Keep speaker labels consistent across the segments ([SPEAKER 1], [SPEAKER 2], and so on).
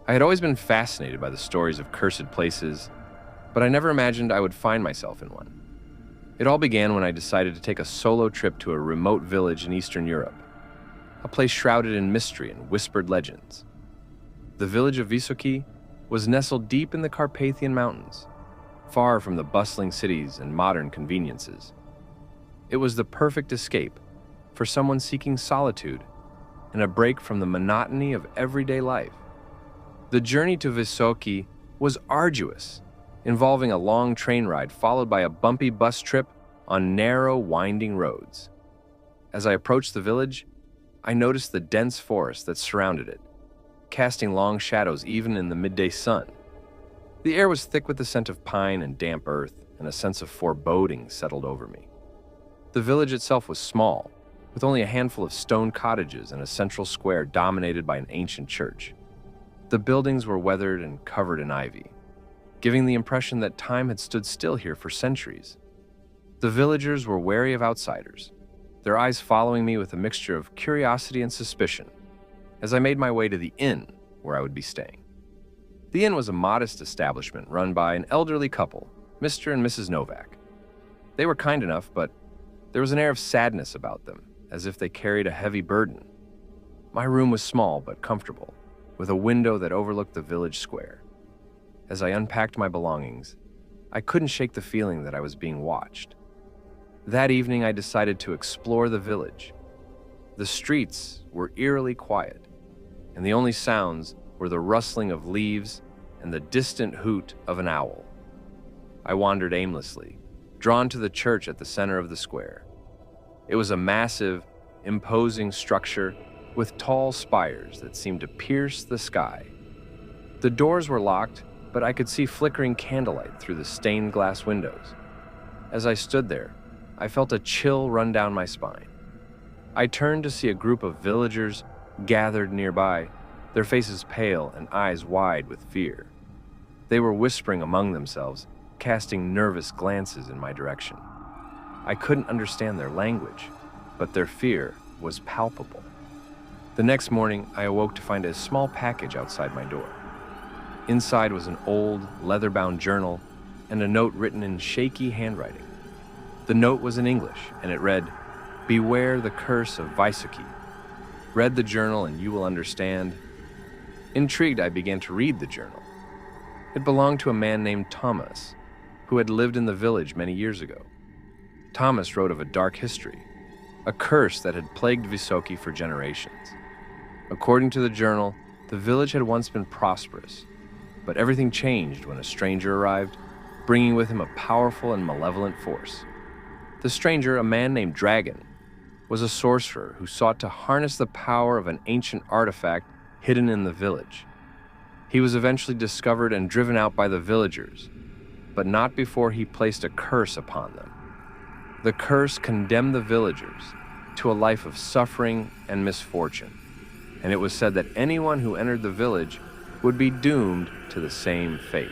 [SPEAKER 1] I had always been fascinated by the stories of cursed places, but I never imagined I would find myself in one. It all began when I decided to take a solo trip to a remote village in Eastern Europe, a place shrouded in mystery and whispered legends. The village of Vysoké was nestled deep in the Carpathian Mountains, far from the bustling cities and modern conveniences. It was the perfect escape for someone seeking solitude and a break from the monotony of everyday life. The journey to Vysoké was arduous, involving a long train ride followed by a bumpy bus trip on narrow, winding roads. As I approached the village, I noticed the dense forest that surrounded it, casting long shadows even in the midday sun. The air was thick with the scent of pine and damp earth, and a sense of foreboding settled over me. The village itself was small, with only a handful of stone cottages and a central square dominated by an ancient church. The buildings were weathered and covered in ivy, giving the impression that time had stood still here for centuries. The villagers were wary of outsiders, their eyes following me with a mixture of curiosity and suspicion as I made my way to the inn where I would be staying. The inn was a modest establishment run by an elderly couple, Mr. and Mrs. Novak. They were kind enough, but there was an air of sadness about them, as if they carried a heavy burden. My room was small but comfortable, with a window that overlooked the village square. As I unpacked my belongings, I couldn't shake the feeling that I was being watched. That evening, I decided to explore the village. The streets were eerily quiet, and the only sounds were the rustling of leaves and the distant hoot of an owl. I wandered aimlessly, drawn to the church at the center of the square. It was a massive, imposing structure with tall spires that seemed to pierce the sky. The doors were locked, but I could see flickering candlelight through the stained glass windows. As I stood there, I felt a chill run down my spine. I turned to see a group of villagers gathered nearby, their faces pale and eyes wide with fear. They were whispering among themselves, casting nervous glances in my direction. I couldn't understand their language, but their fear was palpable. The next morning, I awoke to find a small package outside my door. Inside was an old, leather-bound journal and a note written in shaky handwriting. The note was in English, and it read, "Beware the curse of Vysoké. Read the journal and you will understand." Intrigued, I began to read the journal. It belonged to a man named Thomas, who had lived in the village many years ago. Thomas wrote of a dark history, a curse that had plagued Vysoké for generations. According to the journal, the village had once been prosperous, but everything changed when a stranger arrived, bringing with him a powerful and malevolent force. The stranger, a man named Dragon, was a sorcerer who sought to harness the power of an ancient artifact hidden in the village. He was eventually discovered and driven out by the villagers, but not before he placed a curse upon them. The curse condemned the villagers to a life of suffering and misfortune, and it was said that anyone who entered the village would be doomed to the same fate.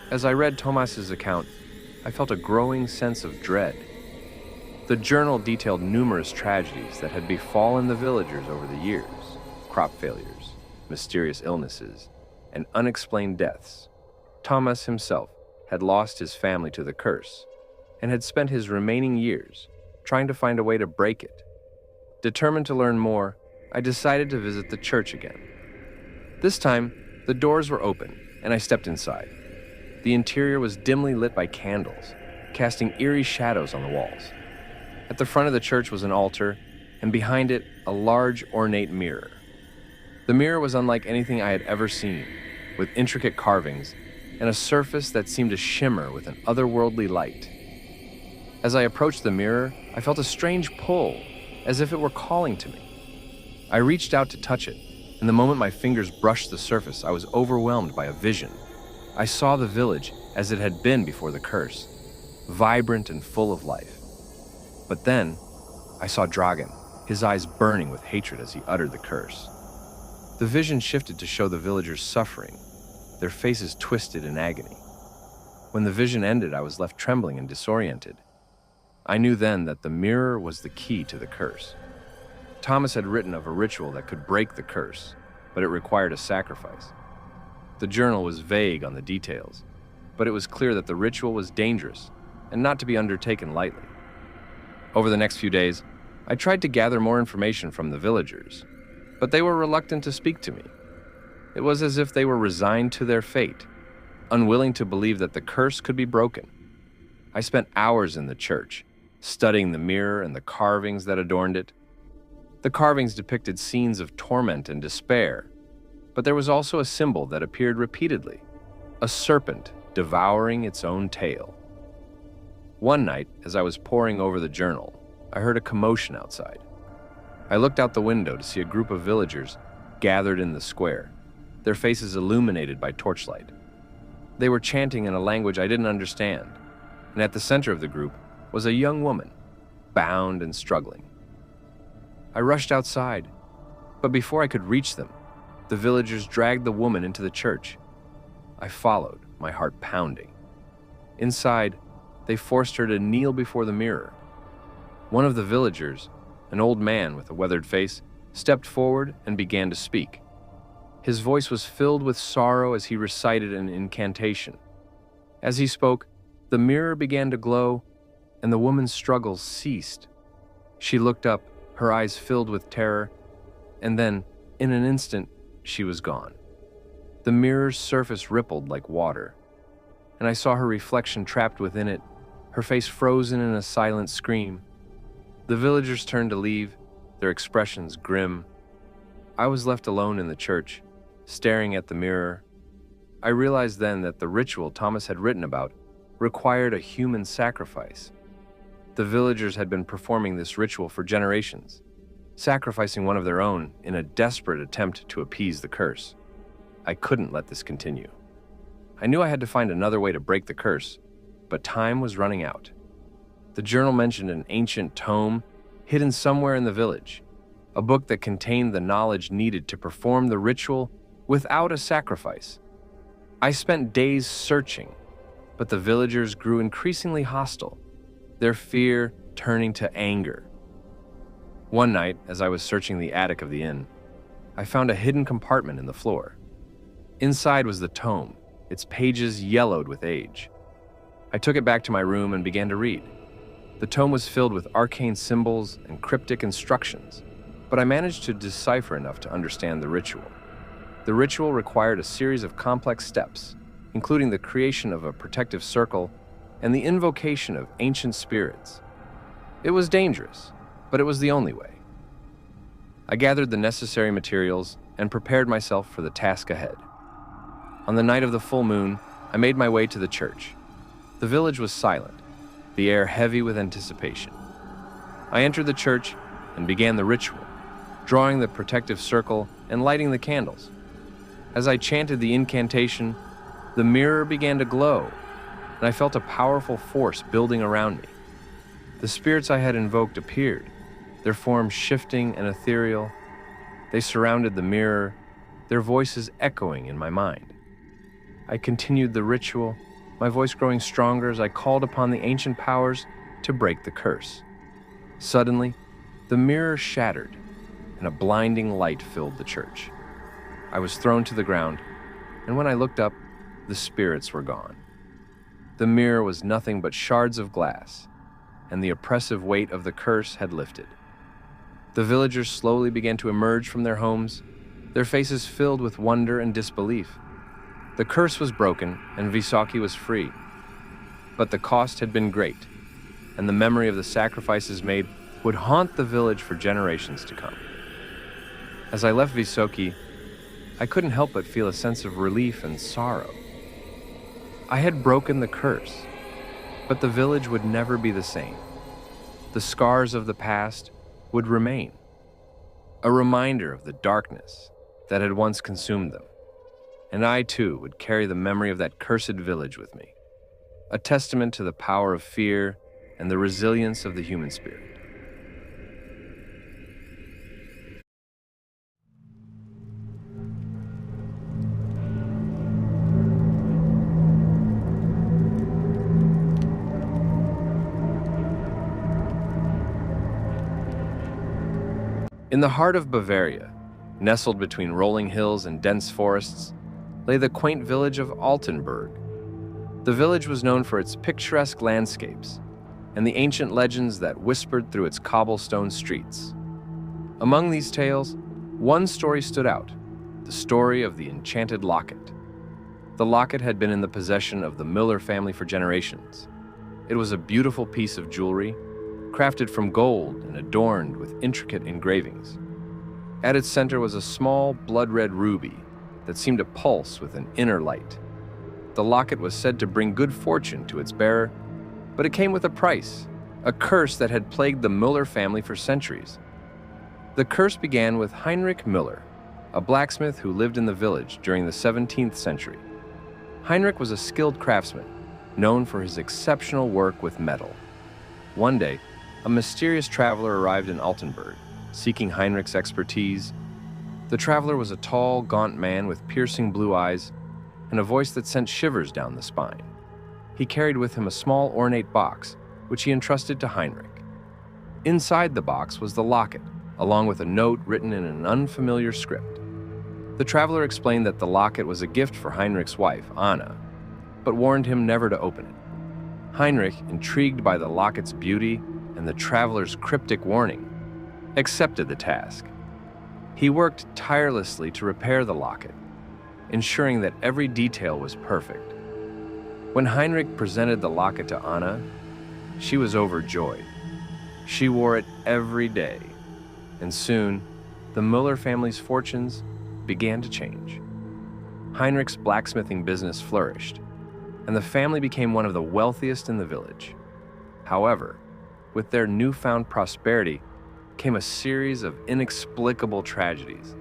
[SPEAKER 1] As I read Thomas's account, I felt a growing sense of dread. The journal detailed numerous tragedies that had befallen the villagers over the years: crop failures, mysterious illnesses, and unexplained deaths. Thomas himself had lost his family to the curse and had spent his remaining years trying to find a way to break it. Determined to learn more, I decided to visit the church again. This time, the doors were open, and I stepped inside. The interior was dimly lit by candles, casting eerie shadows on the walls. At the front of the church was an altar, and behind it, a large, ornate mirror. The mirror was unlike anything I had ever seen, with intricate carvings and a surface that seemed to shimmer with an otherworldly light. As I approached the mirror, I felt a strange pull, as if it were calling to me. I reached out to touch it, and the moment my fingers brushed the surface, I was overwhelmed by a vision. I saw the village as it had been before the curse, vibrant and full of life. But then, I saw Dragan, his eyes burning with hatred as he uttered the curse. The vision shifted to show the villagers suffering, their faces twisted in agony. When the vision ended, I was left trembling and disoriented. I knew then that the mirror was the key to the curse. Thomas had written of a ritual that could break the curse, but it required a sacrifice. The journal was vague on the details, but it was clear that the ritual was dangerous and not to be undertaken lightly. Over the next few days, I tried to gather more information from the villagers, but they were reluctant to speak to me. It was as if they were resigned to their fate, unwilling to believe that the curse could be broken. I spent hours in the church, studying the mirror and the carvings that adorned it. The carvings depicted scenes of torment and despair, but there was also a symbol that appeared repeatedly, a serpent devouring its own tail. One night, as I was poring over the journal, I heard a commotion outside. I looked out the window to see a group of villagers gathered in the square, their faces illuminated by torchlight. They were chanting in a language I didn't understand, and at the center of the group was a young woman, bound and struggling. I rushed outside, but before I could reach them, the villagers dragged the woman into the church. I followed, my heart pounding. Inside, they forced her to kneel before the mirror. One of the villagers, an old man with a weathered face, stepped forward and began to speak. His voice was filled with sorrow as he recited an incantation. As he spoke, the mirror began to glow, and the woman's struggles ceased. She looked up, her eyes filled with terror, and then, in an instant, she was gone. The mirror's surface rippled like water, and I saw her reflection trapped within it, her face frozen in a silent scream. The villagers turned to leave, their expressions grim. I was left alone in the church, staring at the mirror. I realized then that the ritual Thomas had written about required a human sacrifice. The villagers had been performing this ritual for generations, sacrificing one of their own in a desperate attempt to appease the curse. I couldn't let this continue. I knew I had to find another way to break the curse, but time was running out. The journal mentioned an ancient tome hidden somewhere in the village, a book that contained the knowledge needed to perform the ritual without a sacrifice. I spent days searching, but the villagers grew increasingly hostile, their fear turning to anger. One night, as I was searching the attic of the inn, I found a hidden compartment in the floor. Inside was the tome, its pages yellowed with age. I took it back to my room and began to read. The tome was filled with arcane symbols and cryptic instructions, but I managed to decipher enough to understand the ritual. The ritual required a series of complex steps, including the creation of a protective circle and the invocation of ancient spirits. It was dangerous, but it was the only way. I gathered the necessary materials and prepared myself for the task ahead. On the night of the full moon, I made my way to the church. The village was silent, the air heavy with anticipation. I entered the church and began the ritual, drawing the protective circle and lighting the candles. As I chanted the incantation, the mirror began to glow, and I felt a powerful force building around me. The spirits I had invoked appeared, their forms shifting and ethereal. They surrounded the mirror, their voices echoing in my mind. I continued the ritual, my voice growing stronger as I called upon the ancient powers to break the curse. Suddenly, the mirror shattered, and a blinding light filled the church. I was thrown to the ground, and when I looked up, the spirits were gone. The mirror was nothing but shards of glass, and the oppressive weight of the curse had lifted. The villagers slowly began to emerge from their homes, their faces filled with wonder and disbelief. The curse was broken, and Visaki was free. But the cost had been great, and the memory of the sacrifices made would haunt the village for generations to come. As I left Visaki, I couldn't help but feel a sense of relief and sorrow. I had broken the curse, but the village would never be the same. The scars of the past would remain, a reminder of the darkness that had once consumed them. And I, too, would carry the memory of that cursed village with me, a testament to the power of fear and the resilience of the human spirit. In the heart of Bavaria, Nestled between rolling hills and dense forests lay the quaint village of Altenburg. The village was known for its picturesque landscapes and the ancient legends that whispered through its cobblestone streets. Among these tales, one story stood out, the story of the Enchanted Locket. The locket had been in the possession of the Miller family for generations. It was a beautiful piece of jewelry, crafted from gold and adorned with intricate engravings. At its center was a small, blood-red ruby that seemed to pulse with an inner light. The locket was said to bring good fortune to its bearer, but it came with a price, a curse that had plagued the Müller family for centuries. The curse began with Heinrich Müller, a blacksmith who lived in the village during the 17th century. Heinrich was a skilled craftsman, known for his exceptional work with metal. One day, a mysterious traveler arrived in Altenburg, seeking Heinrich's expertise. The traveler was a tall, gaunt man with piercing blue eyes and a voice that sent shivers down the spine. He carried with him a small, ornate box, which he entrusted to Heinrich. Inside the box was the locket, along with a note written in an unfamiliar script. The traveler explained that the locket was a gift for Heinrich's wife, Anna, but warned him never to open it. Heinrich, intrigued by the locket's beauty and the traveler's cryptic warning, accepted the task. He worked tirelessly to repair the locket, ensuring that every detail was perfect. When Heinrich presented the locket to Anna, she was overjoyed. She wore it every day, and soon, the Müller family's fortunes began to change. Heinrich's blacksmithing business flourished, and the family became one of the wealthiest in the village. However, with their newfound prosperity came a series of inexplicable tragedies.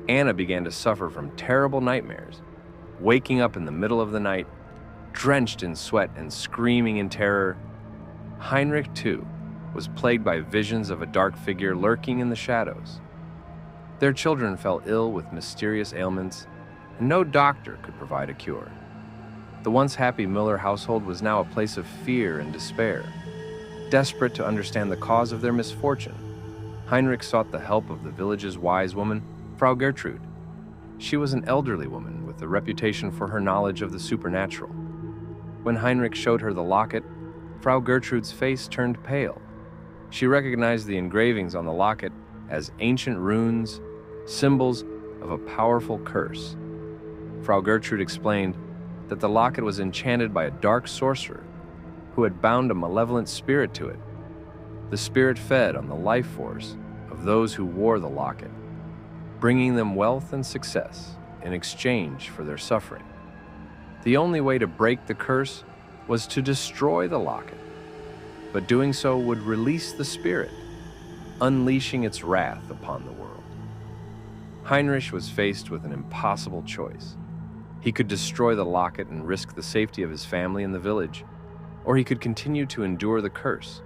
[SPEAKER 1] Anna began to suffer from terrible nightmares, waking up in the middle of the night, drenched in sweat and screaming in terror. Heinrich, too, was plagued by visions of a dark figure lurking in the shadows. Their children fell ill with mysterious ailments, and no doctor could provide a cure. The once happy Müller household was now a place of fear and despair. Desperate to understand the cause of their misfortune, Heinrich sought the help of the village's wise woman, Frau Gertrude. She was an elderly woman with a reputation for her knowledge of the supernatural. When Heinrich showed her the locket, Frau Gertrude's face turned pale. She recognized the engravings on the locket as ancient runes, symbols of a powerful curse. Frau Gertrude explained that the locket was enchanted by a dark sorcerer who had bound a malevolent spirit to it. The spirit fed on the life force of those who wore the locket, bringing them wealth and success in exchange for their suffering. The only way to break the curse was to destroy the locket, but doing so would release the spirit, unleashing its wrath upon the world. Heinrich was faced with an impossible choice. He could destroy the locket and risk the safety of his family and the village, or he could continue to endure the curse,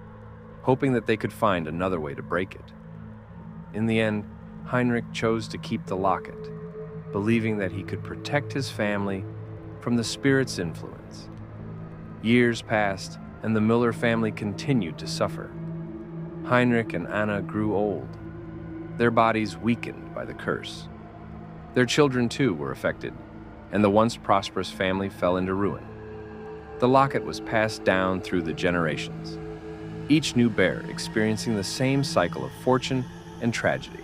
[SPEAKER 1] hoping that they could find another way to break it. In the end, Heinrich chose to keep the locket, believing that he could protect his family from the spirit's influence. Years passed, and the Müller family continued to suffer. Heinrich and Anna grew old, their bodies weakened by the curse. Their children, too, were affected, and the once prosperous family fell into ruin. The locket was passed down through the generations, each new bearer experiencing the same cycle of fortune and tragedy.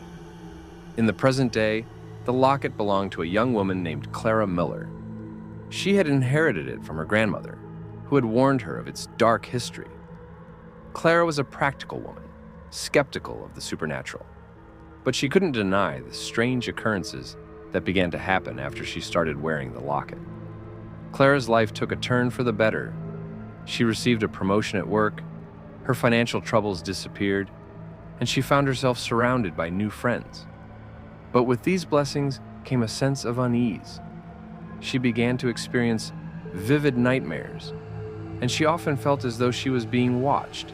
[SPEAKER 1] In the present day, the locket belonged to a young woman named Clara Müller. She had inherited it from her grandmother, who had warned her of its dark history. Clara was a practical woman, skeptical of the supernatural, but she couldn't deny the strange occurrences that began to happen after she started wearing the locket. Clara's life took a turn for the better. She received a promotion at work, her financial troubles disappeared, and she found herself surrounded by new friends. But with these blessings came a sense of unease. She began to experience vivid nightmares, and she often felt as though she was being watched.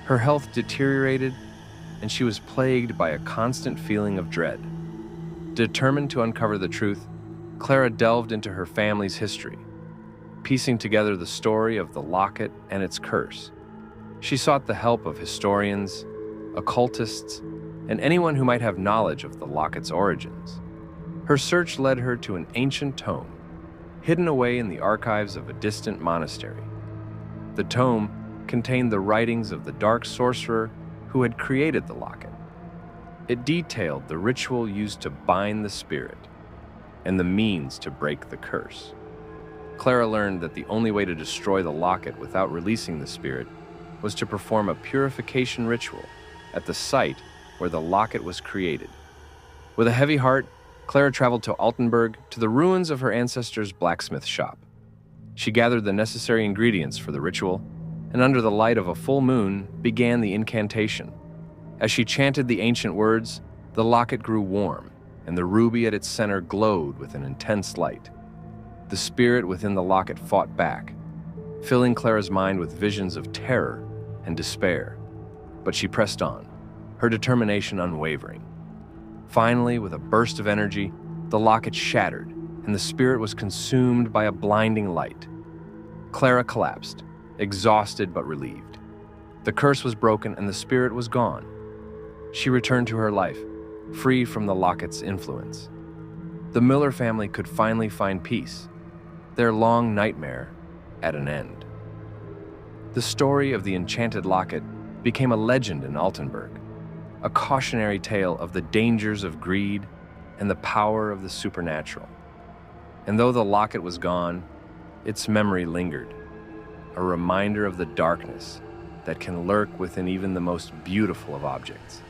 [SPEAKER 1] Her health deteriorated, and she was plagued by a constant feeling of dread. Determined to uncover the truth, Clara delved into her family's history, piecing together the story of the locket and its curse. She sought the help of historians, occultists, and anyone who might have knowledge of the locket's origins. Her search led her to an ancient tome, hidden away in the archives of a distant monastery. The tome contained the writings of the dark sorcerer who had created the locket. It detailed the ritual used to bind the spirit and the means to break the curse. Clara learned that the only way to destroy the locket without releasing the spirit was to perform a purification ritual at the site where the locket was created. With a heavy heart, Clara traveled to Altenburg, to the ruins of her ancestors' blacksmith shop. She gathered the necessary ingredients for the ritual, and under the light of a full moon, began the incantation. As she chanted the ancient words, the locket grew warm, and the ruby at its center glowed with an intense light. The spirit within the locket fought back, filling Clara's mind with visions of terror and despair. But she pressed on, her determination unwavering. Finally, with a burst of energy, the locket shattered, and the spirit was consumed by a blinding light. Clara collapsed, exhausted but relieved. The curse was broken and the spirit was gone. She returned to her life, free from the locket's influence. The Miller family could finally find peace, their long nightmare at an end. The story of the enchanted locket became a legend in Altenburg, a cautionary tale of the dangers of greed and the power of the supernatural. And though the locket was gone, its memory lingered, a reminder of the darkness that can lurk within even the most beautiful of objects.